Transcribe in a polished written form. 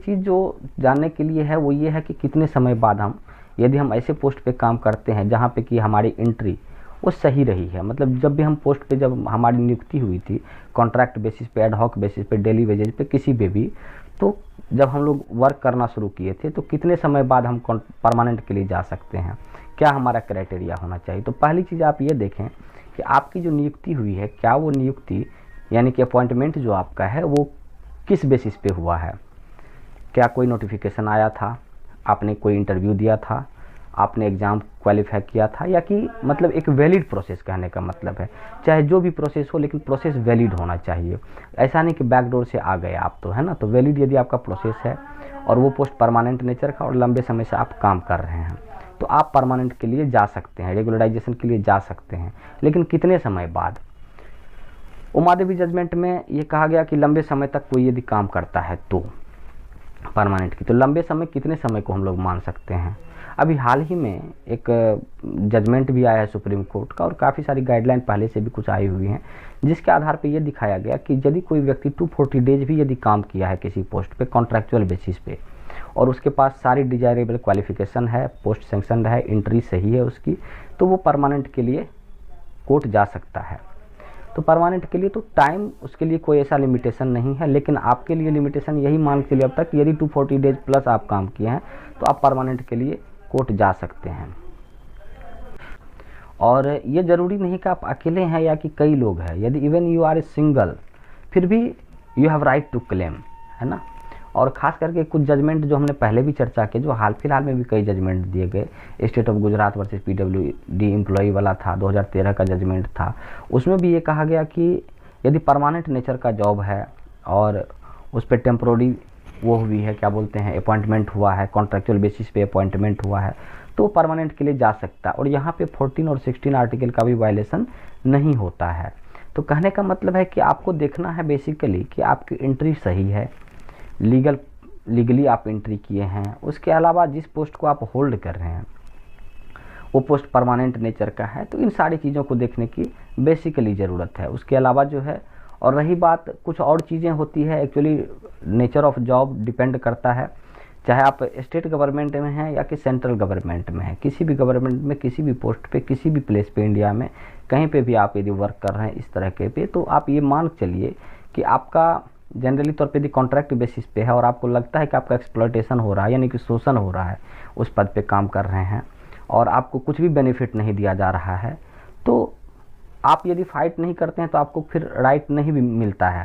चीज़ जो जानने के लिए है वो ये है कि कितने समय बाद यदि हम ऐसे पोस्ट पे काम करते हैं जहाँ पे कि हमारी एंट्री वो सही रही है। मतलब जब भी हम पोस्ट पे जब हमारी नियुक्ति हुई थी कॉन्ट्रैक्ट बेसिस पे, एडहॉक बेसिस पे, डेली वेजेज पे, किसी पे भी, तो जब हम लोग वर्क करना शुरू किए थे तो कितने समय बाद हम परमानेंट के लिए जा सकते हैं, क्या हमारा क्राइटेरिया होना चाहिए। तो पहली चीज़ आप ये देखें कि आपकी जो नियुक्ति हुई है, क्या वो नियुक्ति यानी कि अपॉइंटमेंट जो आपका है वो किस बेसिस पे हुआ है। क्या कोई नोटिफिकेशन आया था, आपने कोई इंटरव्यू दिया था, आपने एग्ज़ाम क्वालिफाई किया था, या कि मतलब एक वैलिड प्रोसेस कहने का मतलब है, चाहे जो भी प्रोसेस हो लेकिन प्रोसेस वैलिड होना चाहिए। ऐसा नहीं कि बैकडोर से आ गए आप, तो है ना। तो वैलिड यदि आपका प्रोसेस है और वो पोस्ट परमानेंट नेचर का और लंबे समय से आप काम कर रहे हैं तो आप परमानेंट के लिए जा सकते हैं, रेगुलराइजेशन के लिए जा सकते हैं। लेकिन कितने समय बाद। उमा देवी जजमेंट में ये कहा गया कि लंबे समय तक कोई यदि काम करता है तो परमानेंट की, तो लंबे समय कितने समय को हम लोग मान सकते हैं। अभी हाल ही में एक जजमेंट भी आया है सुप्रीम कोर्ट का और काफ़ी सारी गाइडलाइन पहले से भी कुछ आई हुई हैं जिसके आधार पे ये दिखाया गया कि यदि कोई व्यक्ति 240 डेज भी यदि काम किया है किसी पोस्ट पे कॉन्ट्रैक्चुअल बेसिस पे और उसके पास सारी डिजायरेबल क्वालिफिकेशन है, पोस्ट सेंक्शन है, एंट्री सही है उसकी, तो वो परमानेंट के लिए कोर्ट जा सकता है। तो परमानेंट के लिए तो टाइम उसके लिए कोई ऐसा लिमिटेशन नहीं है, लेकिन आपके लिए लिमिटेशन यही मान के लिए अब तक यदि 240 डेज प्लस आप काम किए हैं तो आप परमानेंट के लिए कोर्ट जा सकते हैं। और ये ज़रूरी नहीं कि आप अकेले हैं या कि कई लोग हैं। यदि even you are a single फिर भी you have right to claim, है ना। और ख़ास करके कुछ जजमेंट जो हमने पहले भी चर्चा की, जो हाल फिलहाल में भी कई जजमेंट दिए गए, state of Gujarat versus PWD employee वाला था, 2013 का जजमेंट था, उसमें भी ये कहा गया कि यदि परमानेंट नेचर का जॉब है और उस पर टेम्प्रोरी वो हुई है, क्या बोलते हैं, अपॉइंटमेंट हुआ है, कॉन्ट्रैक्चुअल बेसिस पे अपॉइंटमेंट हुआ है, तो परमानेंट के लिए जा सकता है। और यहाँ पे 14 और 16 आर्टिकल का भी वायलेशन नहीं होता है। तो कहने का मतलब है कि आपको देखना है बेसिकली कि आपकी एंट्री सही है, लीगली आप एंट्री किए हैं, उसके अलावा जिस पोस्ट को आप होल्ड कर रहे हैं वो पोस्ट परमानेंट नेचर का है। तो इन सारी चीज़ों को देखने की बेसिकली ज़रूरत है। उसके अलावा जो है, और रही बात कुछ और चीज़ें होती है, actually nature of job depend करता है, चाहे आप स्टेट गवर्नमेंट में हैं या कि सेंट्रल गवर्नमेंट में हैं। किसी भी गवर्नमेंट में किसी भी पोस्ट पे किसी भी प्लेस पे इंडिया में कहीं पे भी आप यदि वर्क कर रहे हैं इस तरह के पे, तो आप ये मान चलिए कि आपका जनरली तौर पे यदि कॉन्ट्रैक्ट बेसिस पे है और आपको लगता है कि आपका एक्सप्लॉयटेशन हो रहा है यानी कि शोषण हो रहा है, उस पद पे काम कर रहे हैं और आपको कुछ भी बेनिफिट नहीं दिया जा रहा है, तो आप यदि फाइट नहीं करते हैं तो आपको फिर राइट नहीं भी मिलता है।